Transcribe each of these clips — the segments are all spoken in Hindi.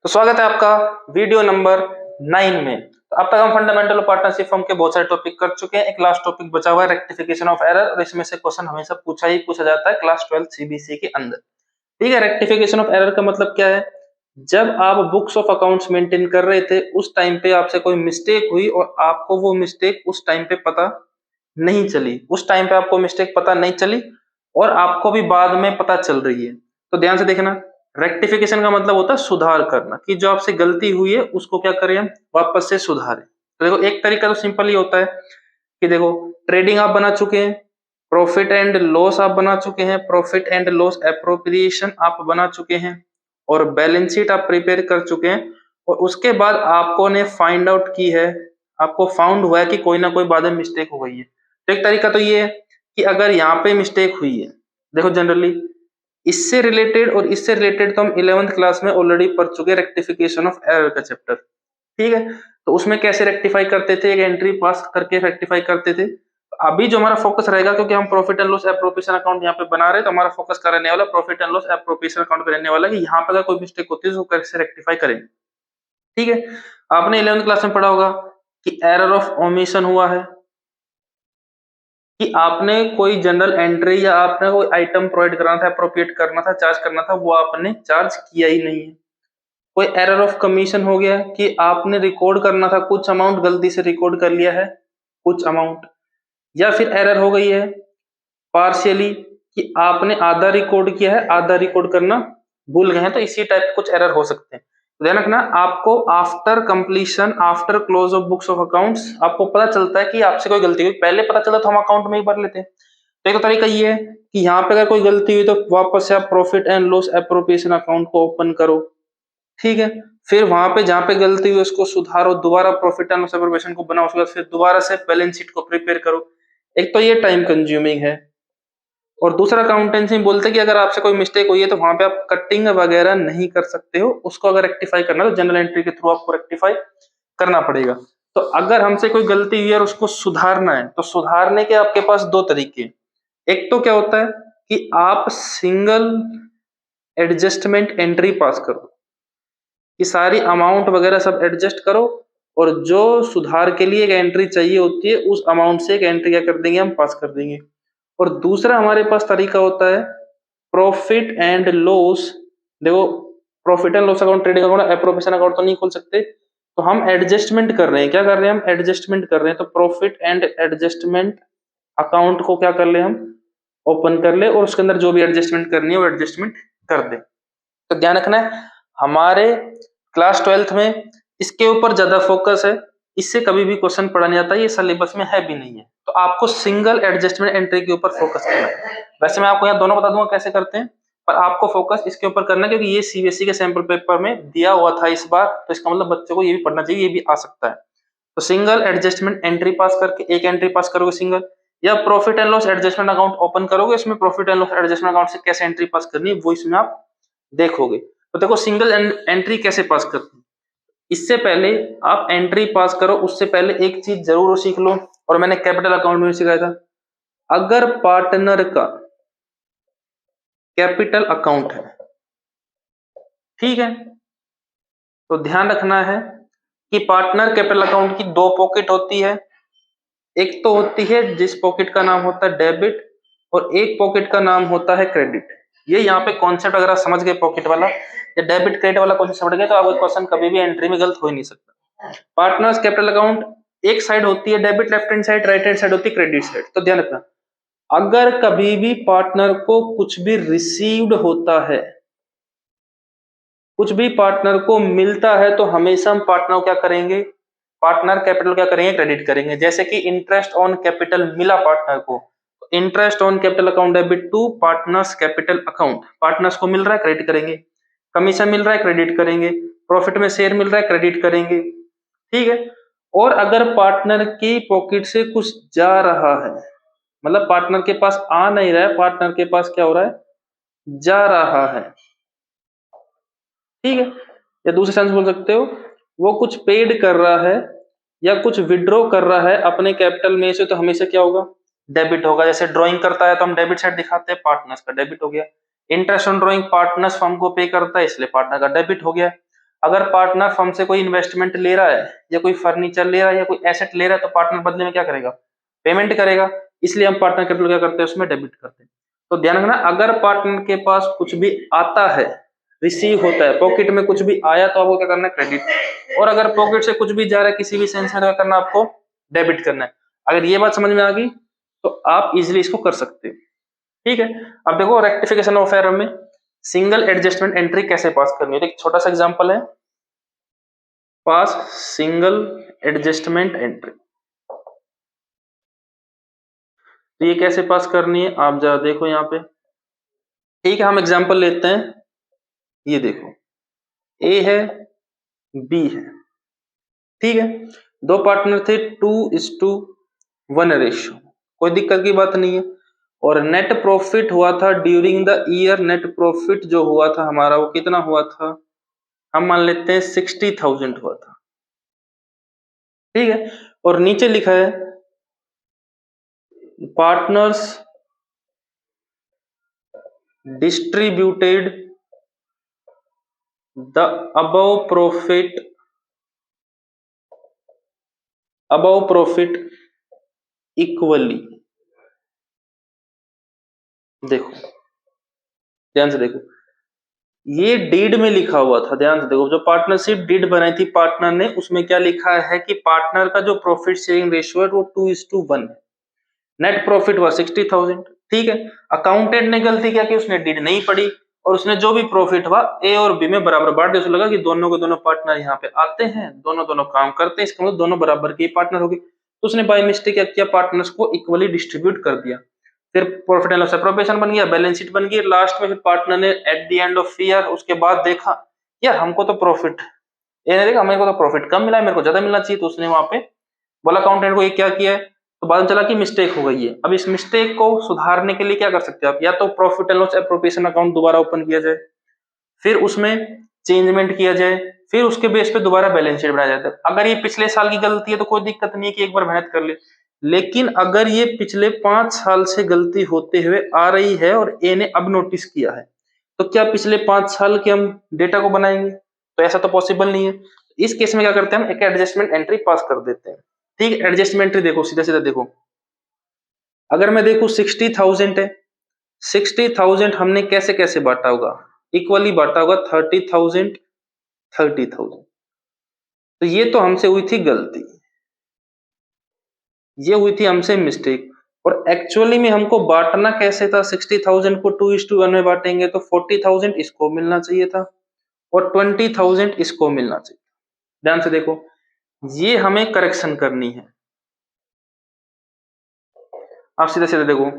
तो स्वागत है आपका वीडियो नंबर 9 में। तो अब तक हम फंडामेंटल पार्टनरशिप फर्म के बहुत सारे टॉपिक कर चुके हैं। एक लास्ट टॉपिक बचा हुआ है रेक्टिफिकेशन ऑफ एरर, और इसमें से क्वेश्चन हमेशा पूछा जाता है क्लास 12 सीबीएसई के अंदर। ठीक है, रेक्टिफिकेशन ऑफ एरर का मतलब क्या है? जब आप बुक्स ऑफ अकाउंट्स मेंटेन कर रहे थे उस टाइम पे आपसे कोई मिस्टेक हुई और आपको वो मिस्टेक उस टाइम पे पता नहीं चली, उस टाइम पे आपको मिस्टेक पता नहीं चली और आपको भी बाद में पता चल रही है। तो ध्यान से देखना, रेक्टिफिकेशन का मतलब होता है सुधार करना, कि जो आपसे गलती हुई है उसको क्या करें हम, वापस से सुधारें। तो देखो एक तरीका तो सिंपल ही होता है कि देखो ट्रेडिंग आप बना चुके हैं, प्रॉफिट एंड लॉस आप बना चुके हैं, प्रॉफिट एंड लॉस एप्रोप्रिएशन आप बना चुके हैं और बैलेंस शीट आप प्रिपेयर कर चुके हैं, और उसके बाद आपको ने फाइंड आउट की है, आपको फाउंड हुआ है कि कोई ना कोई बाद में मिस्टेक हो गई है। तो एक तरीका तो ये है कि अगर यहाँ पे मिस्टेक हुई है, देखो जनरली इससे रिलेटेड और इससे रिलेटेड तो हम 11th क्लास में ऑलरेडी पढ़ चुके हैं, रेक्टिफिकेशन ऑफ एरर का चैप्टर। ठीक है, तो उसमें कैसे रेक्टिफाई करते थे, एक एंट्री पास करके रेक्टिफाई करते थे। अभी जो हमारा फोकस रहेगा, क्योंकि हम profit and loss appropriation account यहाँ पे बना रहे हैं, तो हमारा फोकस क्या रहने वाला, profit and loss appropriation account पे रहने वाला है कि यहाँ पे अगर कोई मिस्टेक होती है तो कैसे रेक्टिफाई करें। ठीक है, आपने 11th क्लास में पढ़ा होगा कि एरर ऑफ ओमिशन हुआ है, कि आपने कोई जनरल एंट्री या आपने कोई आइटम प्रोवाइड करना था, अप्रोप्रिएट करना था, चार्ज करना था, वो आपने चार्ज किया ही नहीं है। कोई एरर ऑफ कमीशन हो गया कि आपने रिकॉर्ड करना था कुछ अमाउंट, गलती से रिकॉर्ड कर लिया है कुछ अमाउंट, या फिर एरर हो गई है पार्शियली कि आपने आधा रिकॉर्ड किया है, आधा रिकॉर्ड करना भूल गए हैं। तो इसी टाइप कुछ एरर हो सकते हैं। ध्यान रखना, आपको after completion, after close of books of accounts आपको पता चलता है कि आपसे कोई गलती हुई। पहले पता चला तो हम अकाउंट में ही भर लेते हैं। तो एक तरीका ये है कि यहाँ पे अगर कोई गलती हुई तो वापस से आप profit and loss appropriation account को ओपन करो। ठीक है, फिर वहां पे जहां पे गलती हुई उसको सुधारो, दोबारा प्रॉफिट एंड लॉस एप्रोप्रिएशन को बनाओ, उसके बाद फिर दोबारा से बैलेंस शीट को प्रिपेयर करो। एक तो ये टाइम कंज्यूमिंग है, और दूसरा अकाउंटेंसी बोलते हैं कि अगर आपसे कोई मिस्टेक हुई है तो वहां पे आप कटिंग वगैरह नहीं कर सकते हो, उसको अगर रेक्टिफाई करना है तो जनरल एंट्री के थ्रू आपको रेक्टिफाई करना पड़ेगा। तो अगर हमसे कोई गलती हुई है और उसको सुधारना है, तो सुधारने के आपके पास दो तरीके हैं। एक तो क्या होता है कि आप सिंगल एडजस्टमेंट एंट्री पास करो, कि सारी अमाउंट वगैरह सब एडजस्ट करो, और जो सुधार के लिए एक एंट्री चाहिए होती है उस अमाउंट से एक एंट्री क्या कर देंगे, हम पास कर देंगे। और दूसरा हमारे पास तरीका होता है प्रॉफिट एंड लॉस। देखो profit and loss account, trading account, appropriation account तो नहीं खोल सकते, तो हम एडजस्टमेंट कर रहे हैं। क्या कर रहे हैं हम, एडजस्टमेंट कर रहे हैं। तो प्रॉफिट एंड एडजस्टमेंट अकाउंट को क्या कर ले, हम ओपन कर ले और उसके अंदर जो भी एडजस्टमेंट करनी है वो एडजस्टमेंट कर दे। तो ध्यान रखना है, हमारे क्लास 12th में इसके ऊपर ज्यादा फोकस है, इससे कभी भी क्वेश्चन पढ़ा नहीं आता, ये सिलेबस में है भी नहीं है। तो आपको सिंगल एडजस्टमेंट एंट्री के ऊपर फोकस करना है। वैसे मैं आपको यहाँ दोनों बता दूंगा कैसे करते हैं, पर आपको फोकस इसके ऊपर करना है क्योंकि ये सीबीएसई के सैंपल पेपर में दिया हुआ था इस बार, तो इसका मतलब बच्चों को ये भी पढ़ना चाहिए, ये भी आ सकता है। तो सिंगल एडजस्टमेंट एंट्री पास करके एक एंट्री पास करोगे सिंगल, या profit and loss adjustment account open करोगे, इसमें profit and loss adjustment account से कैसे एंट्री पास करनी है वो इसमें आप देखोगे। तो देखो सिंगल एंट्री कैसे पास करते हैं, इससे पहले आप एंट्री पास करो उससे पहले एक चीज जरूर सीख लो, और मैंने कैपिटल अकाउंट में सिखाया था। अगर पार्टनर का कैपिटल अकाउंट है, ठीक है, तो ध्यान रखना है कि पार्टनर कैपिटल अकाउंट की दो पॉकेट होती है। एक तो होती है जिस पॉकेट का नाम होता है डेबिट, और एक पॉकेट का नाम होता है क्रेडिट। ये यहाँ पे कॉन्सेप्ट अगर आप समझ गए पॉकेट वाला या डेबिट क्रेडिट वाला कॉन्सेप्ट समझ गए, तो आपका क्वेश्चन कभी भी एंट्री में गलत हो ही नहीं सकता। पार्टनर्स कैपिटल अकाउंट, एक साइड होती है debit left hand side, right hand side होती है क्रेडिट साइड। तो ध्यान रखना, अगर कभी भी पार्टनर को कुछ भी रिसीव्ड होता है, कुछ भी पार्टनर को मिलता है, तो हमेशा हम पार्टनर को क्या करेंगे, पार्टनर कैपिटल क्या करेंगे, क्रेडिट करेंगे। जैसे कि इंटरेस्ट ऑन कैपिटल मिला पार्टनर को, interest on capital account debit to partners capital account, partners को मिल रहा है क्रेडिट करेंगे, कमीशन मिल रहा है क्रेडिट करेंगे, प्रॉफिट में शेयर मिल रहा है क्रेडिट करेंगे। ठीक है, और अगर पार्टनर की पॉकेट से कुछ जा रहा है, मतलब पार्टनर के पास आ नहीं रहा है, पार्टनर के पास क्या हो रहा है, जा रहा है, ठीक है, या दूसरे सेंस बोल सकते हो वो कुछ पेड कर रहा है या कुछ विड्रॉ कर रहा है अपने कैपिटल में से, तो हमेशा क्या होगा, डेबिट होगा। जैसे ड्राइंग करता है तो हम डेबिट साइड दिखाते हैं, पार्टनर्स का डेबिट हो गया। Interest on drawing partners firm को पे करता है, इसलिए पार्टनर का डेबिट हो गया। अगर पार्टनर फर्म से कोई इन्वेस्टमेंट ले रहा है या कोई फर्नीचर ले रहा है या कोई एसेट ले रहा है तो पार्टनर बदले में क्या करेगा, पेमेंट करेगा, इसलिए हम पार्टनर कैपिटल क्या करते हैं, उसमें डेबिट करते हैं। तो ध्यान रखना, अगर पार्टनर के पास कुछ भी आता है, रिसीव होता है, पॉकेट में कुछ भी आया तो आपको क्या करना है, क्रेडिट, और अगर पॉकेट से कुछ भी जा रहा है किसी भी सेंस में तो क्या करना है, आपको डेबिट करना है। अगर ये बात समझ में आ गई तो आप इजिली इसको कर सकते हो। ठीक है, अब देखो रेक्टिफिकेशन ऑफ एरर में सिंगल एडजस्टमेंट एंट्री कैसे पास करनी है। तो एक छोटा सा एग्जांपल है, पास सिंगल एडजस्टमेंट एंट्री। तो ये कैसे पास करनी है आप जरा देखो यहाँ पे। ठीक है, हम एग्जांपल लेते हैं, ये देखो ए है बी है, ठीक है, दो पार्टनर थे 2:1 रेशियो, कोई दिक्कत की बात नहीं है। और नेट प्रॉफिट हुआ था during the year, net profit जो हुआ था हमारा वो कितना हुआ था, हम मान लेते हैं 60,000 हुआ था। ठीक है, और नीचे लिखा है partners distributed the above profit equally. देखो ध्यान से देखो, ये डीड में लिखा हुआ था, ध्यान से देखो, जो पार्टनरशिप डीड बनाई थी पार्टनर ने उसमें क्या लिखा है कि पार्टनर का जो प्रॉफिट शेयरिंग रेशियो है वो 2:1 है, नेट प्रॉफिट हुआ 60,000। ठीक है, अकाउंटेंट ने गलती क्या की, उसने डीड नहीं पढ़ी और उसने जो भी प्रॉफिट हुआ ए और बी में बराबर बांट दिया। उसे लगा कि दोनों के दोनों पार्टनर यहाँ पे आते हैं, दोनों दोनों काम करते हैं, इसका मतलब दोनों बराबर के पार्टनर हो गए। तो उसने बाय मिस्टेक क्या किया, पार्टनर्स को इक्वली डिस्ट्रीब्यूट कर दिया। फिर प्रॉफिट एंड लॉस एप्रोप्रिएशन बन गया, बैलेंस शीट बन गई, लास्ट में फिर पार्टनर ने at the end of year उसके बाद देखा यार हमको तो प्रॉफिट, ये देखा मेरे को तो प्रॉफिट कम मिला है, मेरे को ज्यादा मिलना चाहिए, तो उसने वहां पे बोला अकाउंटेंट को ये क्या किया है, तो बाद में चला कि मिस्टेक हो गई है। अब इस मिस्टेक को सुधारने के लिए क्या कर सकते हैं आप, या तो profit and loss appropriation account दोबारा ओपन किया जाए, फिर उसमें चेंजमेंट किया जाए, फिर उसके बेस पे दोबारा बैलेंस शीट बनाया जाता है। अगर ये पिछले साल की गलती है तो कोई दिक्कत नहीं है कि एक बार मेहनत कर ले, लेकिन अगर ये पिछले 5 साल से गलती होते हुए आ रही है और ए ने अब नोटिस किया है, तो क्या पिछले 5 साल के हम डेटा को बनाएंगे, तो ऐसा तो पॉसिबल नहीं है। इस केस में क्या करते हैं, हम एक एडजस्टमेंट एंट्री पास कर देते हैं। ठीक है, एडजस्टमेंट एंट्री देखो, सीधा सीधा देखो, अगर मैं देखूं 60,000 है, 60,000 हमने कैसे कैसे बांटा होगा, इक्वली बांटा होगा, 30,000 30,000। तो ये तो हमसे हुई थी गलती, ये हुई थी हमसे मिस्टेक। और एक्चुअली में हमको बांटना कैसे था, 60,000 को 2:1 में बांटेंगे तो 40,000 इसको मिलना चाहिए था और 20,000 इसको मिलना चाहिए। ध्यान से देखो, ये हमें करेक्शन करनी है। आप सीधे सीधे देखो,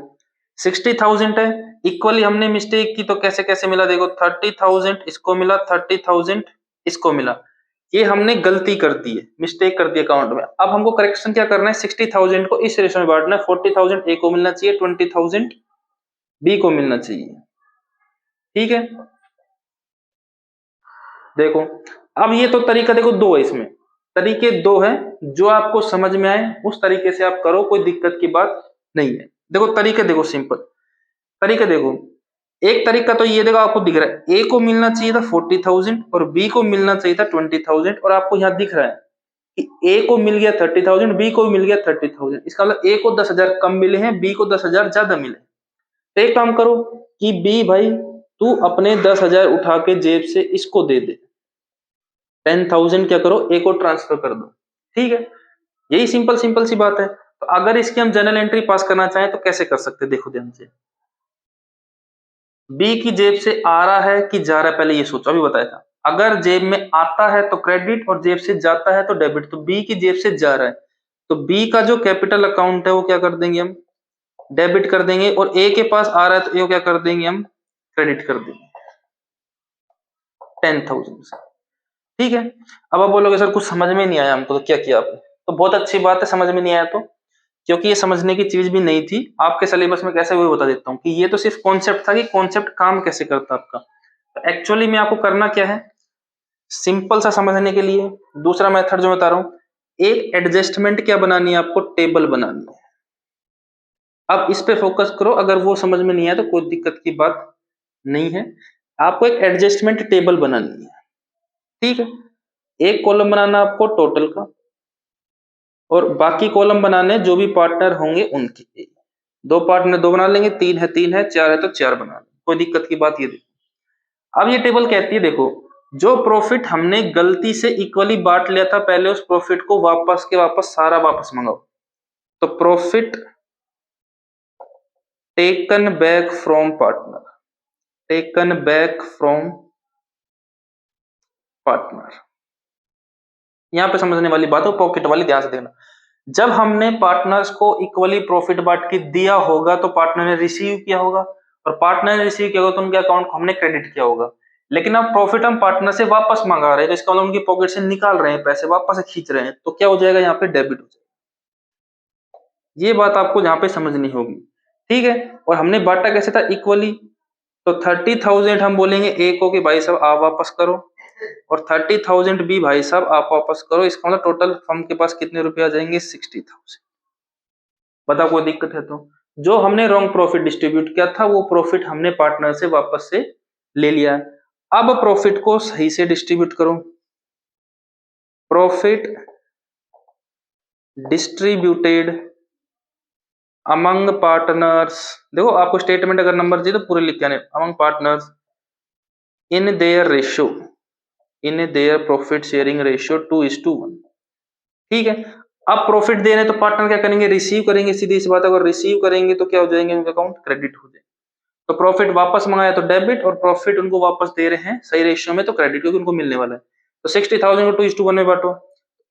60,000 है, इक्वली हमने मिस्टेक की तो कैसे कैसे मिला, देखो 30,000 इसको मिला, 30,000 इसको मिला, ये हमने गलती कर दी है, मिस्टेक कर दी अकाउंट में। अब हमको करेक्शन क्या करना है, 60,000 को इस रेशो में बांटना है, 40,000 ए को मिलना चाहिए, 20,000 बी को मिलना चाहिए। ठीक है, देखो अब ये तो तरीका देखो दो है, इसमें तरीके दो है, जो आपको समझ में आए उस तरीके से आप करो, कोई दिक्कत की बात नहीं है। देखो तरीके देखो, सिंपल तरीके देखो, एक तरीका तो ये देखो आपको दिख रहा है, ए को मिलना चाहिए था 40,000 और बी को मिलना चाहिए था 20,000, और आपको यहाँ दिख रहा है कि ए को मिल गया 30,000, बी को मिल गया 30,000, इसका मतलब ए को 10,000 कम मिले हैं, बी को 10,000 ज्यादा मिले। तो एक काम करो कि बी भाई तू अपने 10,000 उठा के जेब से इसको दे दे, 10,000 क्या करो ए को ट्रांसफर कर दो। ठीक है, यही सिंपल सिंपल सी बात है। तो अगर इसकी हम जनरल एंट्री पास करना चाहें तो कैसे कर सकते हैं, देखो ध्यान से, बी की जेब से आ रहा है कि जा रहा है, पहले ये सोचो, अभी बताया था, अगर जेब में आता है तो क्रेडिट और जेब से जाता है तो डेबिट। तो बी की जेब से जा रहा है तो बी का जो कैपिटल अकाउंट है वो क्या कर देंगे हम, डेबिट कर देंगे, और ए के पास आ रहा है तो ए को क्या कर देंगे हम, क्रेडिट कर देंगे 10,000 से। ठीक है, अब आप बोलोगे सर कुछ समझ में नहीं आया हमको, तो क्या किया आपने, तो बहुत अच्छी बात है समझ में नहीं आया तो, क्योंकि ये समझने की चीज भी नहीं थी आपके सिलेबस में, कैसे हुए बता देता हूँ कि ये तो सिर्फ कॉन्सेप्ट था कि कॉन्सेप्ट काम कैसे करता है आपका। तो एक्चुअली में आपको करना क्या है, सिंपल सा समझने के लिए दूसरा मेथड जो बता रहा हूँ, एक एडजस्टमेंट क्या बनानी है आपको, टेबल बनानी है। अब इस पे फोकस करो, अगर वो समझ में नहीं आया तो कोई दिक्कत की बात नहीं है, आपको एक एडजस्टमेंट टेबल बनानी है। ठीक है, एक कॉलम बनाना आपको टोटल का और बाकी कॉलम बनाने जो भी पार्टनर होंगे उनके। दो पार्टनर दो बना लेंगे, तीन है चार है तो चार बना लेंगे, कोई दिक्कत की बात ये देखो। अब ये टेबल कहती है देखो, जो प्रॉफिट हमने गलती से इक्वली बांट लिया था पहले, उस प्रॉफिट को वापस के वापस सारा वापस मंगाओ। तो profit taken back from partner, taken back from partner. यहां पे समझने वाली बात है, पॉकेट वाली ध्यान से देखना। जब हमने पार्टनर्स को इक्वली प्रॉफिट बांट के दिया होगा तो पार्टनर ने रिसीव किया होगा, और पार्टनर ने रिसीव किया होगा तो उनके अकाउंट को हमने क्रेडिट किया होगा। लेकिन अब प्रॉफिट हम पार्टनर से वापस मंगा रहे हैं, तो इसका मतलब उनकी पॉकेट से निकाल रहे हैं, पैसे वापस से खींच रहे हैं, तो क्या हो जाएगा यहाँ पे डेबिट हो जाएगा। ये बात आपको यहाँ पे समझनी होगी, ठीक है। और हमने बांटा कैसे था, इक्वली। तो 30,000 हम बोलेंगे ए को कि भाई साहब आप वापस करो, और 30,000 बी भाई साहब आप वापस करो। इसका मतलब टोटल फर्म के पास कितने रुपए आ जाएंगे, 60,000। बताओ कोई दिक्कत है तो। जो हमने रॉन्ग प्रॉफिट डिस्ट्रीब्यूट किया था वो प्रॉफिट हमने पार्टनर से वापस से ले लिया है। अब प्रॉफिट को सही से डिस्ट्रीब्यूट करो। Profit distributed among partners. देखो आपको स्टेटमेंट अगर नंबर चाहिए तो पूरे लिख के आने, among partners in their ratio, in their profit sharing ratio 2:1। ठीक है। अब प्रॉफिट दे रहे हैं तो पार्टनर क्या करेंगे, रिसीव करेंगे, सीधी सी बात है। अगर रिसीव करेंगे तो क्या हो जाएंगे, उनके अकाउंट क्रेडिट हो जाएंगे। तो प्रॉफिट वापस मंगाया तो डेबिट, और प्रॉफिट उनको वापस दे रहे हैं सही रेशियो में तो क्रेडिट, क्योंकि उनको मिलने वाला है। तो 60,000 को 2:1 में बांटो।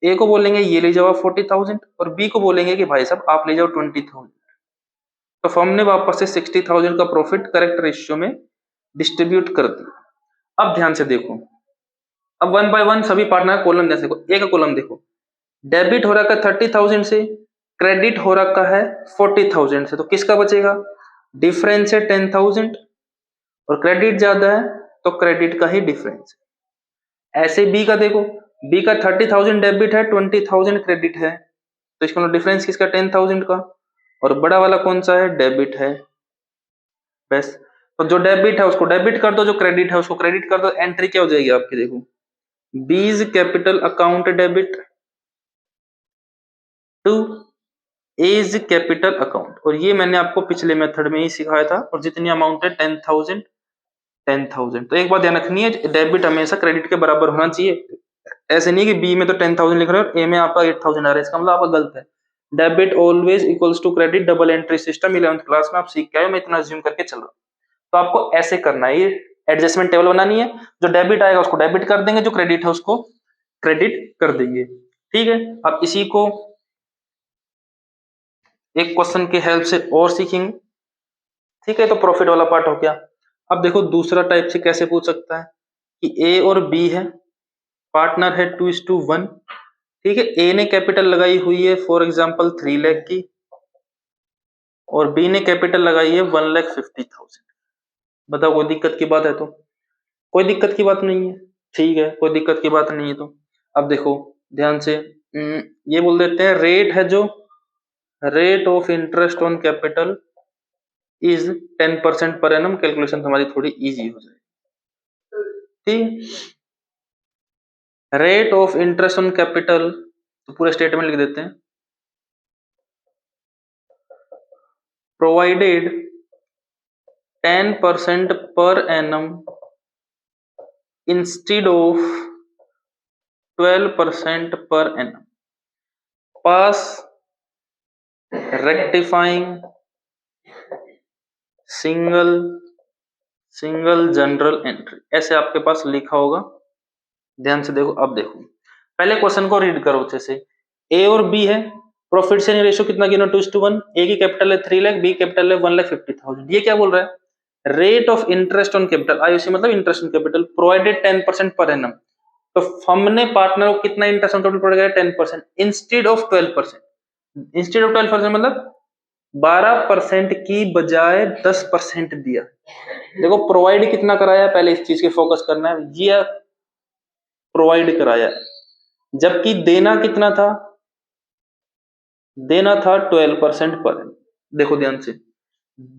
ए को बोलेंगे ये ले जाओ 40,000, और बी को बोलेंगे कि भाई साहब आप ले जाओ 20,000। तो फर्म ने वापस से 60,000 का प्रॉफिट करेक्ट रेशियो में डिस्ट्रीब्यूट कर दिया। अब ध्यान से देखो, अब 1 बाय 1 सभी पार्टनर कॉलम जैसे एक कॉलम देखो, डेबिट हो रखा है 30,000 से, क्रेडिट हो रखा है 40,000 से, तो किसका बचेगा, डिफरेंस है 10,000, और क्रेडिट ज्यादा है तो क्रेडिट का ही डिफरेंस है। ऐसे बी का देखो, बी का 30,000 डेबिट है, 20,000 क्रेडिट है, तो इसका डिफरेंस किसका, 10,000 का, और बड़ा वाला कौन सा है, डेबिट है। बस, तो जो डेबिट है उसको डेबिट कर दो, जो क्रेडिट है उसको क्रेडिट कर दो। एंट्री क्या हो जाएगी आपकी, देखो B's capital account debit to A's capital account, और ये मैंने आपको पिछले मेथड में ही सिखाया था। और जितनी अमाउंट है 10,000 10,000। तो एक बात ध्यान रखनी है, डेबिट हमेशा क्रेडिट के बराबर होना चाहिए। ऐसे नहीं कि बी में तो 10,000 लिख रहे हो, ए में आपका 8,000 आ रहा है, इसका मतलब आपका गलत है। Debit always equals to credit, double entry system 11th class में आप सीख के आए हो, मैं इतना अज्यूम करके चल रहा हूँ। तो आपको ऐसे करना है, ये एडजस्टमेंट टेबल बनानी है। जो डेबिट आएगा उसको डेबिट कर देंगे, जो क्रेडिट है उसको क्रेडिट कर देंगे। ठीक है, अब इसी को एक क्वेश्चन के हेल्प से और सीखेंगे। ठीक है, तो प्रॉफिट वाला पार्ट हो गया। अब देखो दूसरा टाइप से कैसे पूछ सकता है कि ए और बी है, पार्टनर है 2:1। ठीक है, ए ने कैपिटल लगाई हुई है फॉर एग्जांपल 3 लाख की, और बी ने कैपिटल लगाई है 1,50,000। बताओ कोई दिक्कत की बात है तो, कोई दिक्कत की बात नहीं है। ठीक है, कोई दिक्कत की बात नहीं है तो अब देखो ध्यान से, ये बोल देते हैं रेट है जो, rate of interest on capital is 10% per annum. Calculation हमारी थोड़ी इजी हो जाएगी। ठीक, rate of interest on capital, तो पूरा स्टेटमेंट लिख देते हैं, provided 10% per annum instead of 12% per annum, pass rectifying single general entry, ऐसे आपके पास लिखा होगा। ध्यान से देखो, अब देखो पहले क्वेश्चन को रीड करो अच्छे से। ए और बी है, प्रॉफिट शेयरिंग रेशियो कितना गिना, 2:1। ए की कैपिटल है 3 लाख, बी कैपिटल है 1,50,000। ये क्या बोल रहा है, rate of interest on capital, IOC मतलब interest on capital, provided 10% per annum. तो हमने पार्टनर को कितना इंटरेस्ट ऑन कैपिटल प्रोवाइड किया, 10% इंस्टेड ऑफ 12%। इंस्टेड ऑफ 12% मतलब 12% की बजाय 10% दिया। देखो प्रोवाइड कितना कराया, पहले इस चीज के फोकस करना है, ये प्रोवाइड कराया, जबकि देना कितना था, देना था 12% पर एनम। देखो ध्यान से,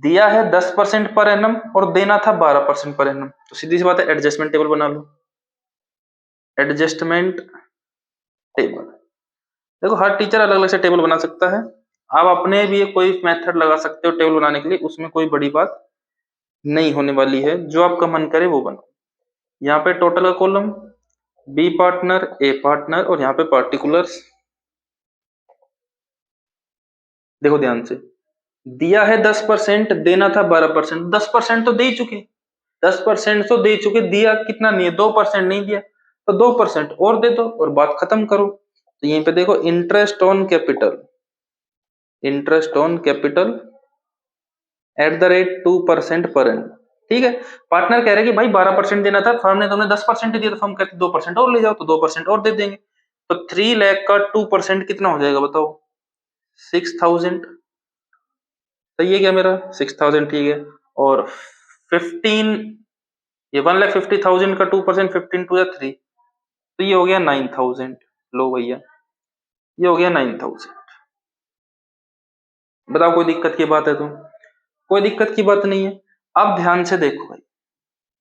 दिया है 10% पर एनम और देना था 12% पर एनम, तो सीधी सी बात है एडजस्टमेंट टेबल बना लो। Adjustment table. देखो हर टीचर अलग अलग से टेबल बना सकता है, आप अपने भी कोई मेथड लगा सकते हो टेबल बनाने के लिए, उसमें कोई बड़ी बात नहीं होने वाली है, जो आपका मन करे वो बनाओ। यहाँ पे टोटल का कॉलम, बी पार्टनर, ए पार्टनर और यहाँ पे पार्टिकुलर्स। देखो ध्यान से, दिया है 10%, देना था 12%, 10% तो दे ही चुके, 10% तो दे चुके, दिया कितना नहीं है, 2% नहीं दिया, तो 2% और दे दो और बात खत्म करो। तो यहीं पे देखो interest on capital, interest on capital at the rate 2% per annum. ठीक है, पार्टनर कह रहे कि भाई 12% देना था, फर्म ने तुमने 10% दिया, तो फर्म कहती 2% और ले जाओ, तो 2% और दे देंगे। तो 3 लाख का 2% कितना हो जाएगा बताओ, 6000। सही है क्या मेरा, 6000 ठीक है। और 15, ये 1,50,000 का 2%, 15 टू 3, तो ये हो गया 9000। लो भैया, ये हो गया 9000। बताओ कोई दिक्कत की बात है तो? कोई दिक्कत की बात नहीं है। अब ध्यान से देखो भाई,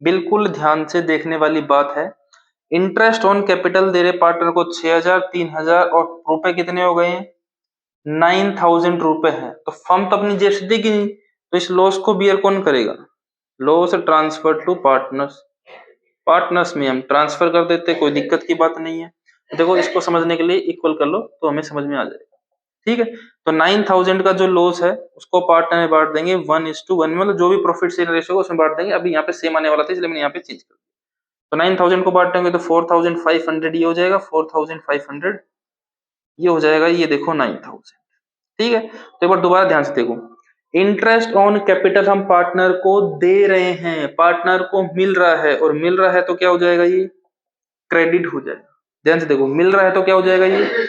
बिल्कुल ध्यान से देखने वाली बात है। इंटरेस्ट ऑन कैपिटल दे रहे पार्टनर को 6000, 3000 और रुपए कितने हो गए हैं, 9000 रुपए है। तो फर्म तो अपनी जेब से देगी नहीं, तो इस लॉस को बियर कौन करेगा, loss transfer to partners, partners में हम ट्रांसफर कर देते, कोई दिक्कत की बात नहीं है। देखो इसको समझने के लिए इक्वल कर लो तो हमें समझ में आ जाएगा। ठीक है, तो 9000 का जो लॉस है उसको पार्टनर में बांट देंगे 1:1, मतलब जो भी प्रॉफिट शेयर रेशियो होगा उसमें बांट देंगे। अभी यहाँ पे सेम आने वाला था इसलिए मैंने यहाँ पे चेंज कर दिया। तो 9000 को बांटेंगे तो 4500 ये हो जाएगा, 4500 ये हो जाएगा, ये देखो 9000। ठीक है, तो एक बार दोबारा ध्यान से देखो, इंटरेस्ट ऑन कैपिटल हम पार्टनर को दे रहे हैं, पार्टनर को मिल रहा है, और मिल रहा है तो क्या हो जाएगा, ये क्रेडिट हो जाएगा। ध्यान से देखो, मिल रहा है तो क्या हो जाएगा, ये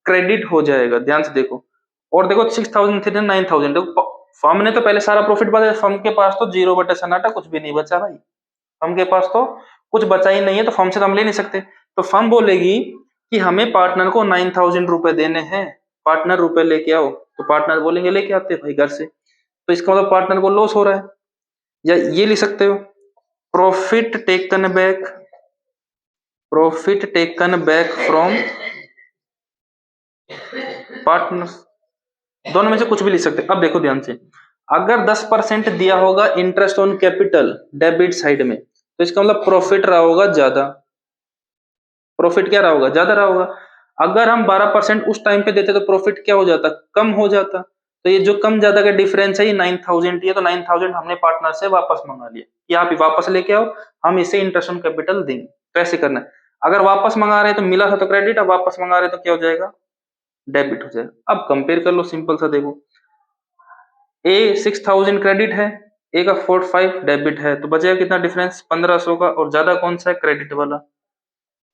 क्रेडिट हो जाएगा। ध्यान से देखो, और देखो 6000 थे 9000, देखो फर्म ने तो पहले सारा प्रॉफिट बचा, फर्म के पास तो 0/सन्नाटा, कुछ भी नहीं बचा भाई, फर्म के पास तो कुछ बचा ही नहीं है, तो फर्म से तो हम ले नहीं सकते। तो फर्म बोलेगी कि हमें पार्टनर को 9000 रुपए देने हैं, पार्टनर रुपए लेके आओ, तो पार्टनर बोलेंगे लेके आते भाई घर से, तो इसका मतलब पार्टनर को लॉस हो रहा है। या ये लिख सकते हो, profit taken back, profit taken back from partners, दोनों में से कुछ भी लिख सकते हैं। अब देखो ध्यान से, अगर 10% दिया होगा interest on capital debit side में, तो इसका मतलब प्रॉफिट रहा होगा ज्यादा, प्रॉफिट क्या रहा होगा, ज्यादा रहा होगा। अगर हम 12% उस टाइम पे देते तो प्रॉफिट क्या हो जाता, कम हो जाता। तो ये जो कम ज्यादा का डिफरेंस है ये 9000 है, तो 9000 हमने पार्टनर से वापस मंगा लिया कि आप वापस लेके आओ, हम इसे इंटरेस्ट ऑन कैपिटल देंगे। तो ऐसे करना है, अगर वापस मंगा रहे हैं तो मिला था तो क्रेडिट, अब वापस मंगा रहे हैं तो क्या हो जाएगा, डेबिट हो जाएगा। अब कंपेयर कर लो, सिंपल सा देखो, ए 6000 क्रेडिट है, ए का 45 डेबिट है, तो बचेगा कितना डिफरेंस, 1500 का, और ज्यादा कौन सा है, क्रेडिट वाला।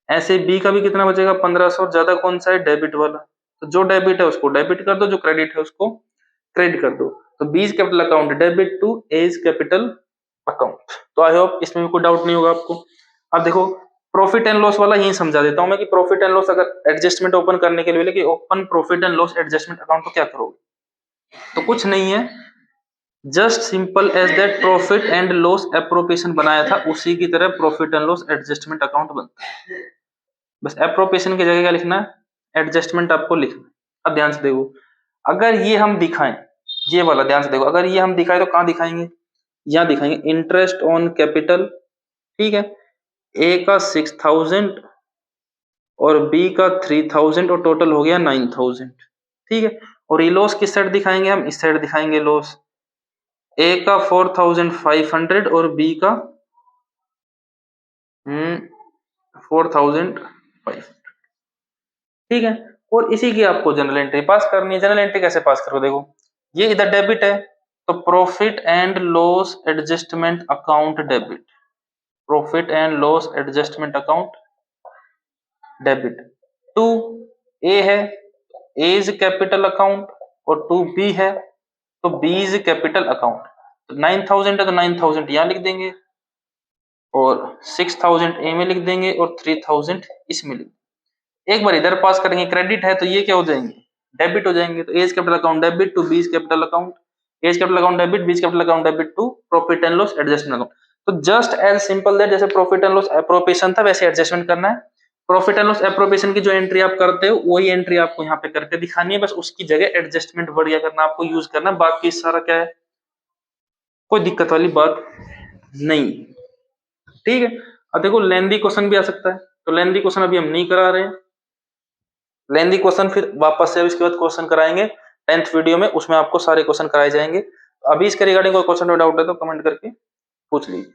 ऐसे बी का भी कितना बचेगा, 1500, ज्यादा कौन सा है, डेबिट वाला। तो जो डेबिट है उसको डेबिट कर दो, जो क्रेडिट है उसको क्रेडिट कर दो। तो B's capital account debit to A's capital account. तो आई होप इसमें कोई डाउट नहीं होगा आपको। अब देखो प्रॉफिट एंड लॉस वाला यही समझा देता हूं मैं कि प्रॉफिट एंड लॉस अगर एडजस्टमेंट ओपन करने के लिए कि open profit and loss adjustment account, तो क्या करोगे, तो कुछ नहीं है, just simple as that profit and loss appropriation बनाया था उसी की तरह profit and loss adjustment account बनता है। बस एप्रोप्रिएशन की जगह क्या लिखना है, एडजस्टमेंट आपको लिखना है। अब ध्यान से देखो, अगर ये हम दिखाएं, ये वाला ध्यान से देखो, अगर ये हम दिखाएं तो कहां दिखाएंगे, यहां दिखाएंगे, इंटरेस्ट ऑन कैपिटल। ठीक है, ए का 6000 और बी का 3000 और टोटल हो गया 9000। ठीक है, और ये लॉस किस साइड दिखाएंगे, हम इस साइड दिखाएंगे लॉस, ए का 4500 और बी का 4500। ठीक है, और इसी की आपको जनरल एंट्री पास करनी है। जनरल एंट्री कैसे पास करो, देखो ये इधर डेबिट है, तो profit and loss adjustment account debit, profit and loss adjustment account debit to A है, एज कैपिटल अकाउंट, और टू बी है तो बीज कैपिटल अकाउंट। तो 9000 है तो 9000 यहां लिख देंगे, और 6000 ए में लिख देंगे, और 3000 इसमें लिख देंगे। एक बार इधर पास करेंगे, क्रेडिट है तो ये क्या हो जाएंगे, डेबिट हो जाएंगे। तो A's capital account debit to B's capital account, A's capital account debit, B's capital account debit to profit and loss adjustment account. तो जस्ट एज सिंपल दैट, जैसे प्रॉफिट एंड लॉस एप्रोप्रिएशन था वैसे एडजस्टमेंट करना है। प्रॉफिट एंड लॉस एप्रोप्रिएशन की जो एंट्री आप करते हो वही एंट्री आपको यहाँ पे करके दिखानी है, बस उसकी जगह एडजस्टमेंट बढ़िया करना आपको यूज करना, बाकी सारा क्या है, कोई दिक्कत वाली बात नहीं। ठीक है, अब देखो लेंदी क्वेश्चन भी आ सकता है, तो लेंदी क्वेश्चन अभी हम नहीं करा रहे हैं, लेंदी क्वेश्चन फिर वापस से इसके बाद क्वेश्चन कराएंगे 10th वीडियो में, उसमें आपको सारे क्वेश्चन कराए जाएंगे। अभी इसके रिगार्डिंग कोई क्वेश्चन डाउट है तो कमेंट करके पूछ लीजिए।